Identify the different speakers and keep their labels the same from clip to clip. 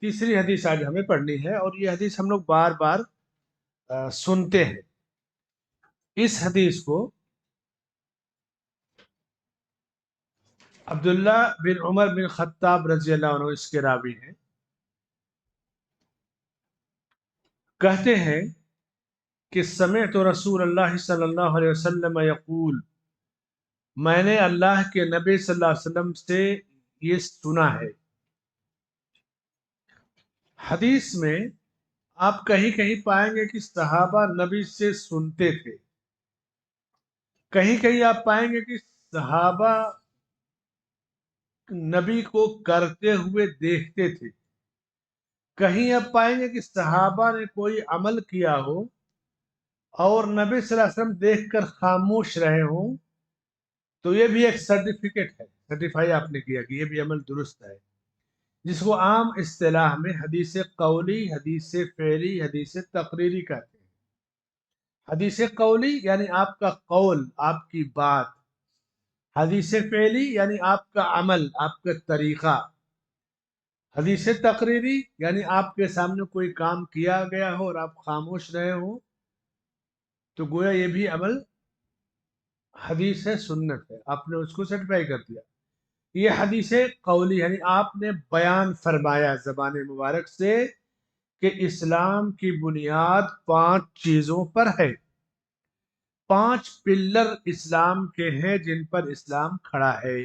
Speaker 1: تیسری حدیث آج ہمیں پڑھنی ہے، اور یہ حدیث ہم لوگ بار بار سنتے ہیں۔ اس حدیث کو عبداللہ بن عمر بن خطاب رضی اللہ عنہ اس کے راوی ہیں، کہتے ہیں کہ سمعت رسول اللہ صلی اللہ علیہ وسلم یقول، میں نے اللہ کے نبی صلی اللہ علیہ وسلم سے یہ سنا ہے۔ حدیث میں آپ کہیں کہیں پائیں گے کہ صحابہ نبی سے سنتے تھے، کہیں کہیں آپ پائیں گے کہ صحابہ نبی کو کرتے ہوئے دیکھتے تھے، کہیں آپ پائیں گے کہ صحابہ نے کوئی عمل کیا ہو اور نبی صلی اللہ علیہ وسلم دیکھ کر خاموش رہے ہوں، تو یہ بھی ایک سرٹیفکیٹ ہے، سرٹیفائی آپ نے کیا کہ یہ بھی عمل درست ہے، جس کو عام اصطلاح میں حدیث قولی، حدیث فعلی، حدیث تقریری کہتے ہیں۔ حدیث قولی یعنی آپ کا قول، آپ کی بات، حدیث فعلی یعنی آپ کا عمل، آپ کا طریقہ، حدیث تقریری یعنی آپ کے سامنے کوئی کام کیا گیا ہو اور آپ خاموش رہے ہوں، تو گویا یہ بھی عمل حدیث سنت ہے، آپ نے اس کو سرٹیفائی کر دیا۔ یہ حدیث قولی یعنی آپ نے بیان فرمایا زبان مبارک سے کہ اسلام کی بنیاد 5 چیزوں پر ہے، 5 پلر اسلام کے ہیں جن پر اسلام کھڑا ہے۔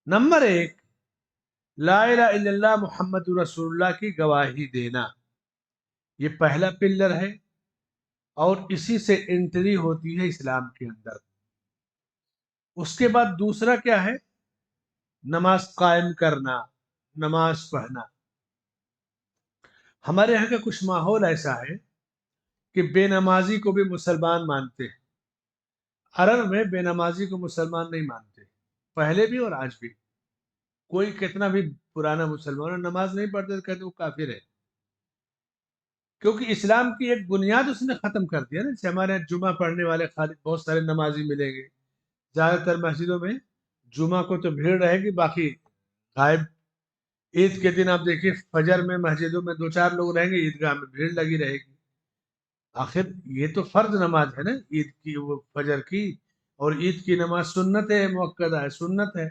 Speaker 1: نمبر 1، لا الہ الا اللہ محمد رسول اللہ کی گواہی دینا، یہ پہلا پلر ہے، اور اسی سے انٹری ہوتی ہے اسلام کے اندر۔ اس کے بعد دوسرا کیا ہے؟ نماز قائم کرنا، نماز پڑھنا۔ ہمارے یہاں کا کچھ ماحول ایسا ہے کہ بے نمازی کو بھی مسلمان مانتے ہیں، عرب میں بے نمازی کو مسلمان نہیں مانتے، پہلے بھی اور آج بھی۔ کوئی کتنا بھی پرانا مسلمان اور نماز نہیں پڑھتے تو کہتے وہ کافر ہے، کیونکہ اسلام کی ایک بنیاد اس نے ختم کر دیا نا۔ جیسے ہمارے یہاں جمعہ پڑھنے والے خالی بہت سارے نمازی ملیں گے، زیادہ تر مسجدوں میں جمعہ کو تو بھیڑ رہے گی، باقی غائب۔ عید کے دن آپ دیکھیے فجر میں مسجدوں میں 2-4 لوگ رہیں گے، عیدگاہ میں بھیڑ لگی رہے گی۔ آخر یہ تو فرض نماز ہے نا عید کی، وہ فجر کی، اور عید کی نماز سنت ہے، مؤکدہ ہے، سنت ہے،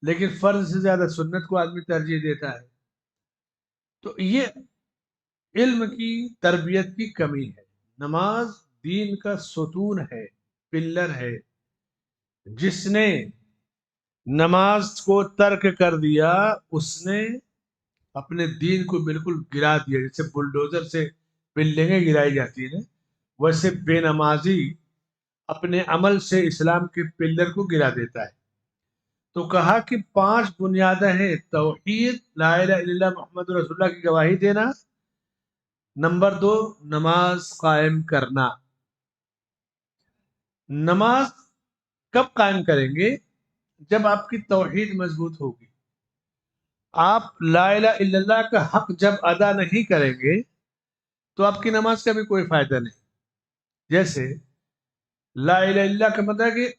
Speaker 1: لیکن فرض سے زیادہ سنت کو آدمی ترجیح دیتا ہے۔ تو یہ علم کی تربیت کی کمی ہے۔ نماز دین کا ستون ہے، پلر ہے۔ جس نے نماز کو ترک کر دیا اس نے اپنے دین کو بالکل گرا دیا، جیسے بلڈوزر سے بلڈنگیں گرائی جاتی ہیں، ویسے بے نمازی اپنے عمل سے اسلام کے پلر کو گرا دیتا ہے۔ تو کہا کہ 5 بنیادیں ہیں: توحید، لا الہ الا اللہ محمد رسول اللہ کی گواہی دینا، نمبر 2 نماز قائم کرنا۔ نماز کب قائم کریں گے؟ جب آپ کی توحید مضبوط ہوگی۔ آپ لا الہ الا اللہ کا حق جب ادا نہیں کریں گے تو آپ کی نماز کا بھی کوئی فائدہ نہیں۔ جیسے لا الہ الا اللہ کا مطلب ہے کہ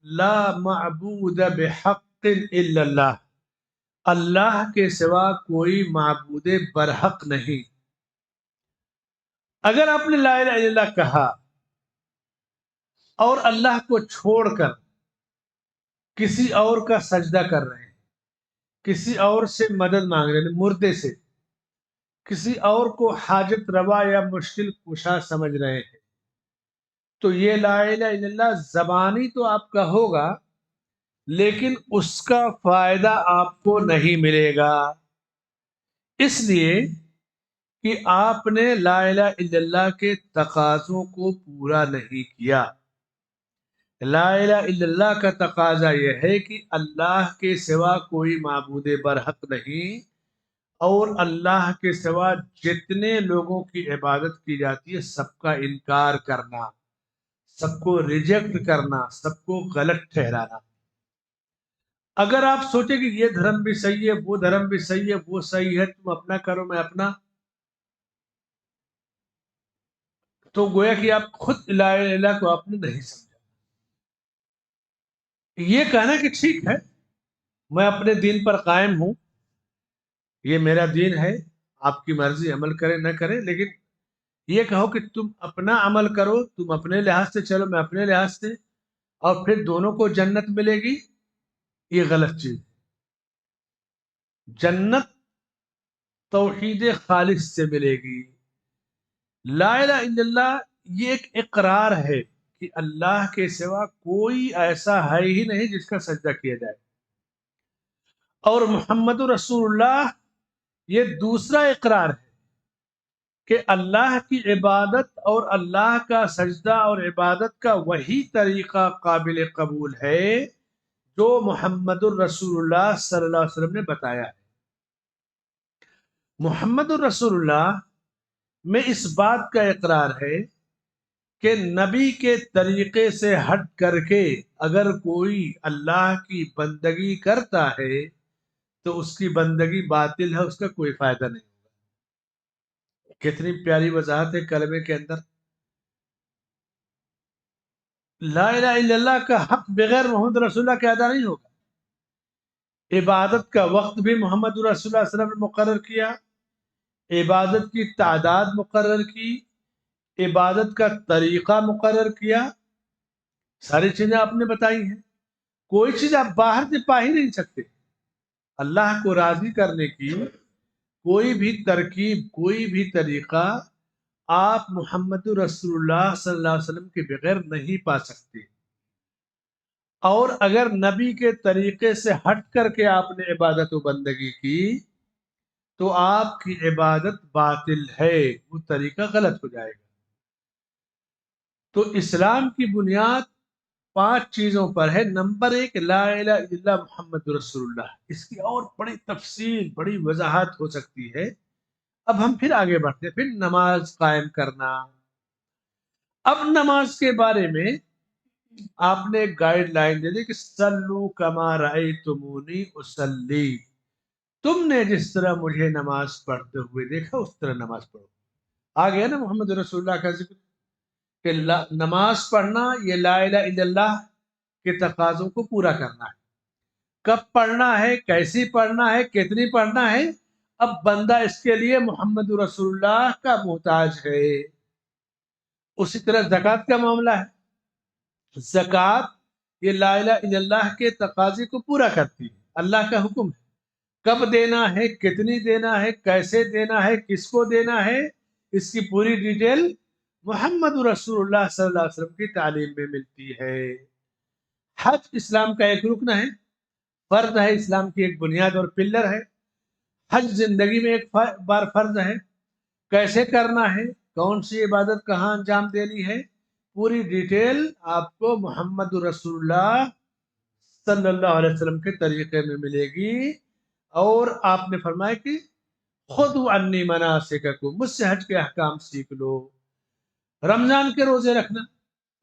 Speaker 1: لا معبود بحق الا اللہ، اللہ کے سوا کوئی معبود برحق نہیں۔ اگر آپ نے لا الہ الا اللہ کہا اور اللہ کو چھوڑ کر کسی اور کا سجدہ کر رہے ہیں، کسی اور سے مدد مانگ رہے ہیں، مردے سے کسی اور کو حاجت روا یا مشکل کشا سمجھ رہے ہیں، تو یہ لا الہ الا اللہ زبانی تو آپ کا ہوگا لیکن اس کا فائدہ آپ کو نہیں ملے گا، اس لیے کہ آپ نے لا الہ الا اللہ کے تقاضوں کو پورا نہیں کیا۔ لا الہ الا اللہ کا تقاضا یہ ہے کہ اللہ کے سوا کوئی معبود برحق نہیں، اور اللہ کے سوا جتنے لوگوں کی عبادت کی جاتی ہے سب کا انکار کرنا، سب کو ریجیکٹ کرنا، سب کو غلط ٹھہرانا۔ اگر آپ سوچیں کہ یہ دھرم بھی صحیح ہے، وہ دھرم بھی صحیح ہے، وہ صحیح ہے، تم اپنا کرو میں اپنا، تو گویا کہ آپ خود لا الہ الا اللہ کو آپ نے نہیں سمجھا۔ یہ کہنا کہ ٹھیک ہے میں اپنے دین پر قائم ہوں، یہ میرا دین ہے، آپ کی مرضی عمل کرے نہ کرے، لیکن یہ کہو کہ تم اپنا عمل کرو، تم اپنے لحاظ سے چلو، میں اپنے لحاظ سے، اور پھر دونوں کو جنت ملے گی، یہ غلط چیز۔ جنت توحید خالص سے ملے گی۔ لا الہ الا اللہ یہ ایک اقرار ہے کہ اللہ کے سوا کوئی ایسا ہے ہی نہیں جس کا سجدہ کیا جائے، اور محمد رسول اللہ یہ دوسرا اقرار ہے کہ اللہ کی عبادت اور اللہ کا سجدہ اور عبادت کا وہی طریقہ قابل قبول ہے جو محمد الرسول اللہ صلی اللہ علیہ وسلم نے بتایا ہے۔ محمد الرسول اللہ میں اس بات کا اقرار ہے کہ نبی کے طریقے سے ہٹ کر کے اگر کوئی اللہ کی بندگی کرتا ہے تو اس کی بندگی باطل ہے، اس کا کوئی فائدہ نہیں ہوگا۔ کتنی پیاری وضاحت ہے کلمے کے اندر۔ لا الہ الا اللہ کا حق بغیر محمد رسول اللہ کے ادا نہیں ہوگا۔ عبادت کا وقت بھی محمد رسول اللہ صلی اللہ علیہ وسلم نے مقرر کیا، عبادت کی تعداد مقرر کی، عبادت کا طریقہ مقرر کیا، ساری چیزیں آپ نے بتائی ہیں۔ کوئی چیز آپ باہر سے پا ہی نہیں سکتے۔ اللہ کو راضی کرنے کی کوئی بھی ترکیب، کوئی بھی طریقہ آپ محمد رسول اللہ صلی اللہ علیہ وسلم کے بغیر نہیں پا سکتے، اور اگر نبی کے طریقے سے ہٹ کر کے آپ نے عبادت و بندگی کی تو آپ کی عبادت باطل ہے، وہ طریقہ غلط ہو جائے گا۔ تو اسلام کی بنیاد 5 چیزوں پر ہے۔ نمبر 1 لا الہ الا اللہ محمد رسول اللہ۔ اس کی اور بڑی تفصیل، بڑی وضاحت ہو سکتی ہے۔ اب ہم پھر آگے بڑھتے ہیں۔ پھر نماز قائم کرنا۔ اب نماز کے بارے میں آپ نے ایک گائیڈ لائن دے دی کہ صلو کما رأیتمونی اصلی، تم نے جس طرح مجھے نماز پڑھتے ہوئے دیکھا اس طرح نماز پڑھو۔ آ گیا نا محمد رسول اللہ کا ذکر کہ نماز پڑھنا یہ لا الہ الا اللہ کے تقاضوں کو پورا کرنا ہے۔ کب پڑھنا ہے، کیسی پڑھنا ہے، کتنی پڑھنا ہے، اب بندہ اس کے لیے محمد رسول اللہ کا محتاج ہے۔ اسی طرح زکوٰۃ کا معاملہ ہے۔ زکوٰۃ یہ لا الہ الا اللہ کے تقاضے کو پورا کرتی ہے، اللہ کا حکم ہے۔ کب دینا ہے، کتنی دینا ہے، کیسے دینا ہے، کس کو دینا ہے، اس کی پوری ڈیٹیل محمد رسول اللہ صلی اللہ علیہ وسلم کی تعلیم میں ملتی ہے۔ حج اسلام کا ایک رکن ہے، فرض ہے، اسلام کی ایک بنیاد اور پلر ہے۔ حج زندگی میں ایک بار فرض ہے۔ کیسے کرنا ہے، کون سی عبادت کہاں انجام دینی ہے، پوری ڈیٹیل آپ کو محمد رسول اللہ صلی اللہ علیہ وسلم کے طریقے میں ملے گی۔ اور آپ نے فرمایا کہ خذوا عنی مناسککم، مجھ سے حج کے احکام سیکھ لو۔ رمضان کے روزے رکھنا،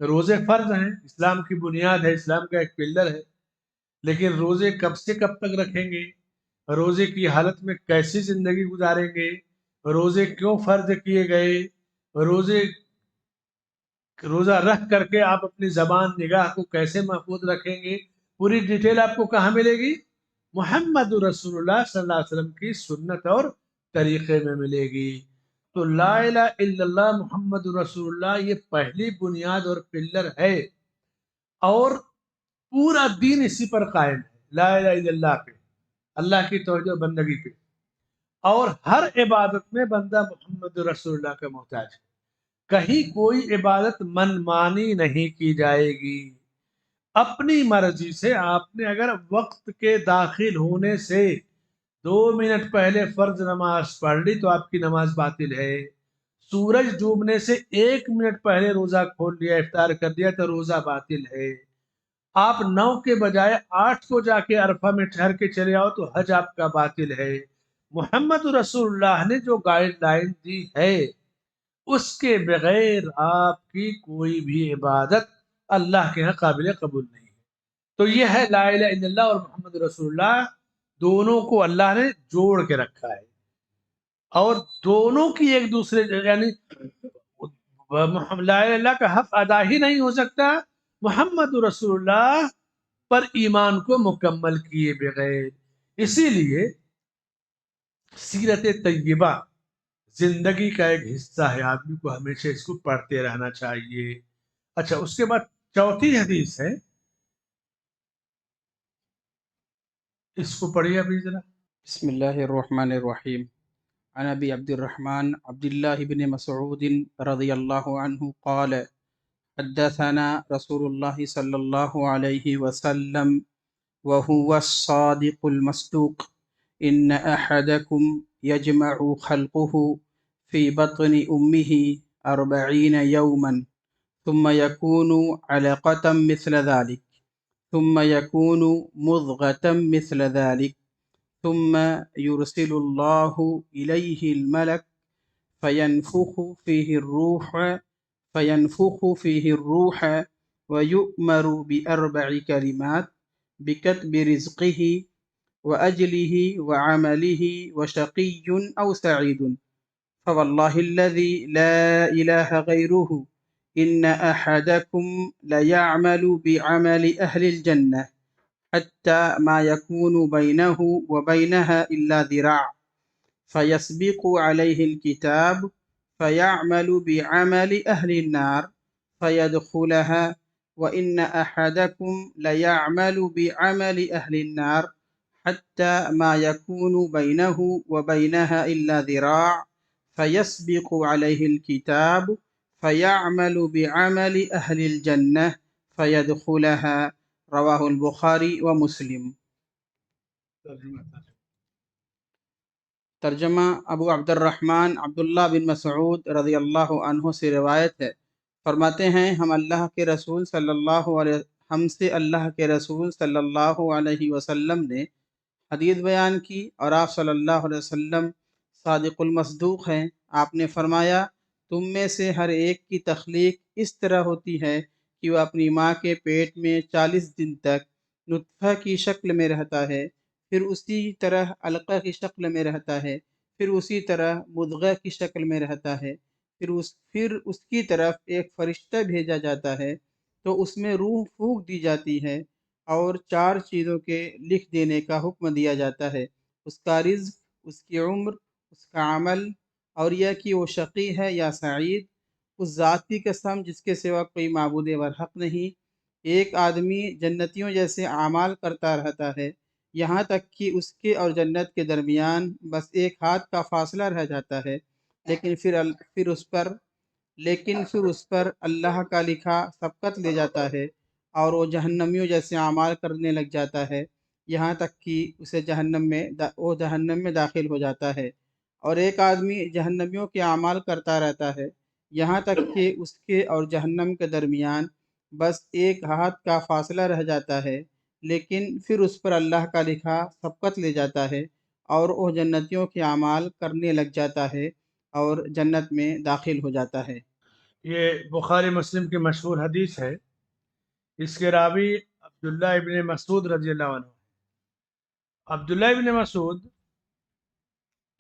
Speaker 1: روزے فرض ہیں، اسلام کی بنیاد ہے، اسلام کا ایک پلر ہے، لیکن روزے کب سے کب تک رکھیں گے، روزے کی حالت میں کیسی زندگی گزاریں گے، روزے کیوں فرض کیے گئے، روزہ رکھ کر کے آپ اپنی زبان نگاہ کو کیسے محفوظ رکھیں گے، پوری ڈیٹیل آپ کو کہاں ملے گی؟ محمد رسول اللہ صلی اللہ علیہ وسلم کی سنت اور طریقے میں ملے گی۔ تو لا الہ الا اللہ محمد رسول اللہ یہ پہلی بنیاد اور پلر ہے، اور پورا دین اسی پر قائم ہے، لا الہ الا اللہ پہ، اللہ کی توحید و بندگی پہ۔ اور ہر عبادت میں بندہ محمد رسول اللہ کا محتاج ہے، کہیں کوئی عبادت من مانی نہیں کی جائے گی۔ اپنی مرضی سے آپ نے اگر وقت کے داخل ہونے سے 2 منٹ پہلے فرض نماز پڑھ لی تو آپ کی نماز باطل ہے۔ سورج ڈوبنے سے 1 منٹ پہلے روزہ کھول لیا، افطار کر دیا تو روزہ باطل ہے۔ آپ 9 کے بجائے 8 کو جا کے عرفہ میں ٹھہر کے چلے آؤ تو حج آپ کا باطل ہے۔ محمد رسول اللہ نے جو گائیڈ لائن دی ہے اس کے بغیر آپ کی کوئی بھی عبادت اللہ کے ہاں قابل قبول نہیں ہے۔ تو یہ ہے لا الہ الا اللہ اور محمد رسول اللہ، دونوں کو اللہ نے جوڑ کے رکھا ہے، اور دونوں کی ایک دوسرے یعنی لا الہ الا اللہ کا حق ادا ہی نہیں ہو سکتا محمد رسول اللہ پر ایمان کو مکمل کیے بغیر۔ اسی لیے سیرت طیبہ زندگی کا ایک حصہ ہے، آدمی کو ہمیشہ اس کو پڑھتے رہنا چاہیے۔ اچھا، اس کے بعد چوتھی حدیث ہے، اس کو پڑھیے ابھی ذرا۔
Speaker 2: بسم اللہ الرحمن الرحیم عن ابی عبد الرحمن عبد اللہ بن مسعود رضی اللہ عنہ قال حدثنا رسول اللہ صلی اللہ علیہ وسلم وهو الصادق المصدوق ان احدکم یجمع خلقه في بطن امه 40 يوما ثم يكون علقة مثل ذلك ثم يكون مضغة مثل ذلك ثم يرسل الله إليه الملك فينفخ فيه الروح ويؤمر بأربع كلمات بكتب رزقه وأجله وعمله وشقي أو سعيد فوالله الذي لا إله غيره إن أحدكم ليعمل بعمل أهل الجنة حتى ما يكون بينه وبينها إلا ذراع فيسبق عليه الكتاب فيعمل بعمل أهل النار فيدخلها وإن أحدكم ليعمل بعمل أهل النار حتى ما يكون بينه وبينها إلا ذراع فيسبق عليه الكتاب فيعمل بعمل أهل الجنة فيدخلها رواہ البخاری و مسلم۔ ترجمہ ابو عبد الرحمن عبداللہ بن مسعود رضی اللہ عنہ سے روایت ہے، فرماتے ہیں ہم سے اللہ کے رسول صلی اللہ علیہ وسلم نے حدیث بیان کی اور آپ صلی اللہ علیہ وسلم صادق المصدوق ہیں۔ آپ نے فرمایا تم میں سے ہر ایک کی تخلیق اس طرح ہوتی ہے کہ وہ اپنی ماں کے پیٹ میں 40 دن تک نطفہ کی شکل میں رہتا ہے، پھر اسی طرح علقہ کی شکل میں رہتا ہے، پھر اسی طرح مضغہ کی شکل میں رہتا ہے، پھر اس کی طرف ایک فرشتہ بھیجا جاتا ہے تو اس میں روح پھونک دی جاتی ہے اور 4 چیزوں کے لکھ دینے کا حکم دیا جاتا ہے، اس کا رزق، اس کی عمر، اس کا عمل، اور یہ کہ وہ شقی ہے یا سعید۔ اس ذات کی قسم جس کے سوا کوئی معبود برحق نہیں، ایک آدمی جنتیوں جیسے اعمال کرتا رہتا ہے یہاں تک کہ اس کے اور جنت کے درمیان بس ایک ہاتھ کا فاصلہ رہ جاتا ہے، لیکن پھر اس پر اللہ کا لکھا سبقت لے جاتا ہے اور وہ جہنمیوں جیسے اعمال کرنے لگ جاتا ہے یہاں تک کہ اسے جہنم میں داخل ہو جاتا ہے، اور ایک آدمی جہنمیوں کے اعمال کرتا رہتا ہے یہاں تک کہ اس کے اور جہنم کے درمیان بس ایک ہاتھ کا فاصلہ رہ جاتا ہے، لیکن پھر اس پر اللہ کا لکھا سبقت لے جاتا ہے اور وہ جنتیوں کے اعمال کرنے لگ جاتا ہے اور جنت میں داخل ہو جاتا ہے۔
Speaker 1: یہ بخاری مسلم کی مشہور حدیث ہے، اس کے راوی عبداللہ ابن مسعود رضی اللہ عنہ۔ عبداللہ ابن مسعود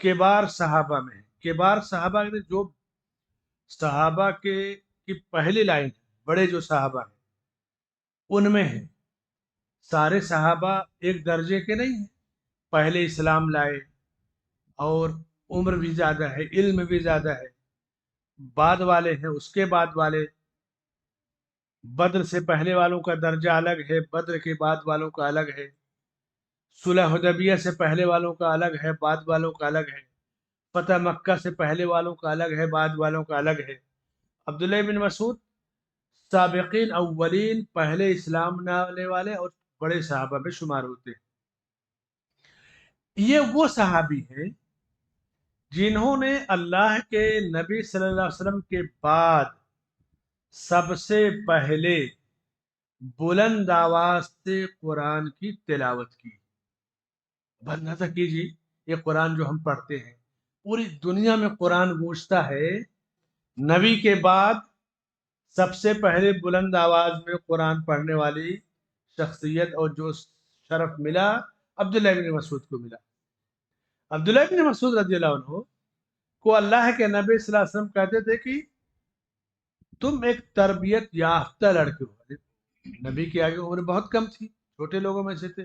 Speaker 1: کبار صحابہ میں، کبار صحابہ میں جو صحابہ کی پہلی لائن بڑے جو صحابہ ہیں ان میں ہیں، سارے صحابہ ایک درجے کے نہیں ہیں، پہلے اسلام لائے اور عمر بھی زیادہ ہے، علم بھی زیادہ ہے، بعد والے ہیں، اس کے بعد والے، بدر سے پہلے والوں کا درجہ الگ ہے، بدر کے بعد والوں کا الگ ہے، صلح حدیبیہ سے پہلے والوں کا الگ ہے، بعد والوں کا الگ ہے، فتح مکہ سے پہلے والوں کا الگ ہے، بعد والوں کا الگ ہے۔ عبداللہ بن مسعود سابقین اولین، پہلے اسلام لانے والے اور بڑے صحابہ میں شمار ہوتے ہیں۔ یہ وہ صحابی ہیں جنہوں نے اللہ کے نبی صلی اللہ علیہ وسلم کے بعد سب سے پہلے بلند آواز سے قرآن کی تلاوت کی۔ اندازہ کیجیے، یہ قرآن جو ہم پڑھتے ہیں پوری دنیا میں قرآن گونجتا ہے، نبی کے بعد سب سے پہلے بلند آواز میں قرآن پڑھنے والی شخصیت اور جو شرف ملا عبداللہ بن مسعود کو ملا۔ عبداللہ بن مسعود رضی اللہ عنہ کو اللہ کے نبی صلی اللہ علیہ وسلم کہتے تھے کہ تم ایک تربیت یافتہ لڑکے ہو۔ نبی کی آگے عمر بہت کم تھی، چھوٹے لوگوں میں سے تھے،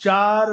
Speaker 1: 4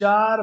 Speaker 1: 4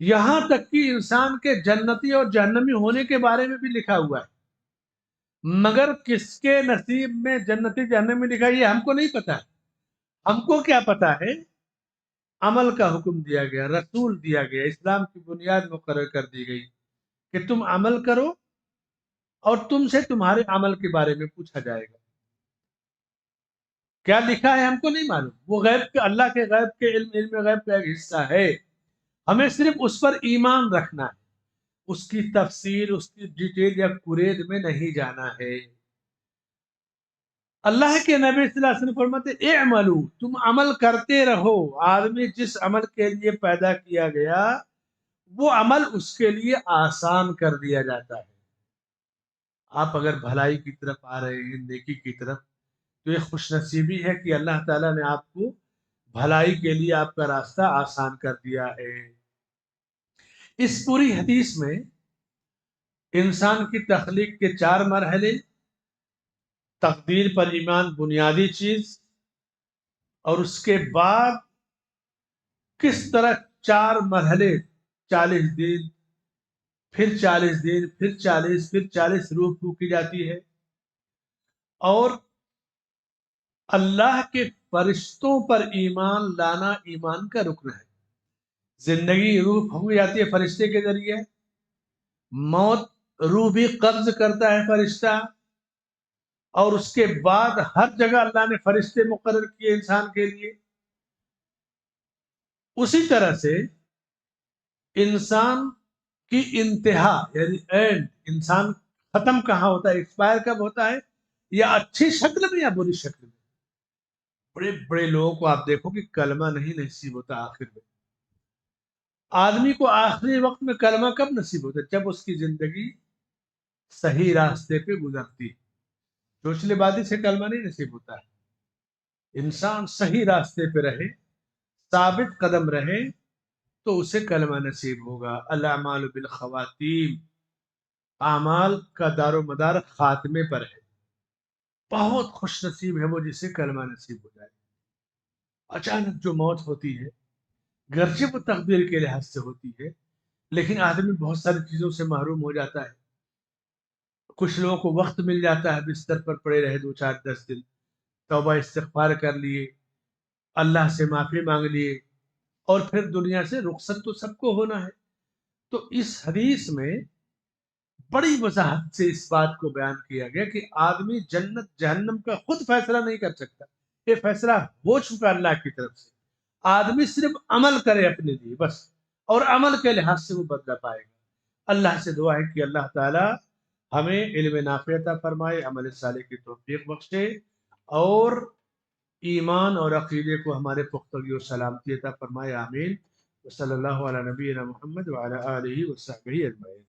Speaker 1: یہاں تک کہ انسان کے جنتی اور جہنمی ہونے کے بارے میں بھی لکھا ہوا ہے، مگر کس کے نصیب میں جنتی جہنمی لکھا ہے یہ ہم کو نہیں پتا ہے۔ ہم کو کیا پتا ہے؟ عمل کا حکم دیا گیا، رسول دیا گیا، اسلام کی بنیاد مقرر کر دی گئی کہ تم عمل کرو اور تم سے تمہارے عمل کے بارے میں پوچھا جائے گا۔ کیا لکھا ہے ہم کو نہیں معلوم، وہ غیب کے، اللہ کے غیب کے علم غیب کا ایک حصہ ہے۔ ہمیں صرف اس پر ایمان رکھنا ہے، اس کی تفصیل، اس کی ڈیٹیل یا قرید میں نہیں جانا ہے۔ اللہ کے نبی صلی اللہ علیہ وسلم فرماتے اعملوا، تم عمل کرتے رہو۔ آدمی جس عمل کے لیے پیدا کیا گیا وہ عمل اس کے لیے آسان کر دیا جاتا ہے۔ آپ اگر بھلائی کی طرف آ رہے ہیں، نیکی کی طرف، تو یہ خوش نصیبی ہے کہ اللہ تعالیٰ نے آپ کو بھلائی کے لیے آپ کا راستہ آسان کر دیا ہے۔ اس پوری حدیث میں انسان کی تخلیق کے 4 مرحلے، تقدیر پر ایمان بنیادی چیز، اور اس کے بعد کس طرح 4 مرحلے، 40 دن، پھر 40 دن، پھر 40، پھر 40 روح پھونکی جاتی ہے، اور اللہ کے فرشتوں پر ایمان لانا ایمان کا رکن ہے۔ زندگی روح پھونکی جاتی ہے فرشتے کے ذریعے، موت روح بھی قبض کرتا ہے فرشتہ، اور اس کے بعد ہر جگہ اللہ نے فرشتے مقرر کیے انسان کے لیے۔ اسی طرح سے انسان کی انتہا یعنی اینڈ، انسان ختم کہاں ہوتا ہے، ایکسپائر کب ہوتا ہے، یا اچھی شکل میں یا بری شکل میں۔ بڑے بڑے لوگوں کو آپ دیکھو کہ کلمہ نہیں نصیب ہوتا آخر میں۔ آدمی کو آخری وقت میں کلمہ کب نصیب ہوتا ہے؟ جب اس کی زندگی صحیح راستے پہ گزرتی ہے۔ چوچلے بازی سے کلمہ نہیں نصیب ہوتا ہے۔ انسان صحیح راستے پہ رہے، ثابت قدم رہے، تو اسے کلمہ نصیب ہوگا۔ الاعمال بالخواتیم، اعمال کا دار و مدار خاتمے پر ہے۔ بہت خوش نصیب ہے وہ جسے کلمہ نصیب ہو جائے۔ اچانک جو موت ہوتی ہے، گرچہ وہ تقدیر کے لحاظ سے ہوتی ہے، لیکن آدمی بہت ساری چیزوں سے محروم ہو جاتا ہے۔ کچھ لوگوں کو وقت مل جاتا ہے، بستر پر پڑے رہے 2 4 10 دن، توبہ استغفار کر لیے، اللہ سے معافی مانگ لیے، اور پھر دنیا سے رخصت تو سب کو ہونا ہے۔ تو اس حدیث میں بڑی وضاحت سے اس بات کو بیان کیا گیا کہ آدمی جنت جہنم کا خود فیصلہ نہیں کر سکتا، یہ فیصلہ ہو چکا اللہ کی طرف سے۔ آدمی صرف عمل کرے اپنے لیے بس، اور عمل کے لحاظ سے وہ بدلہ پائے گا۔ اللہ سے دعا ہے کہ اللہ تعالی ہمیں علم نافع عطا فرمائے، عمل صالح کی توفیق بخشے، اور ایمان اور عقیدے کو ہمارے پختگی و سلامتی عطا فرمائے، آمین۔ وصلی اللہ علی نبینا محمد وعلی آلہ وصحبہ اجمعین۔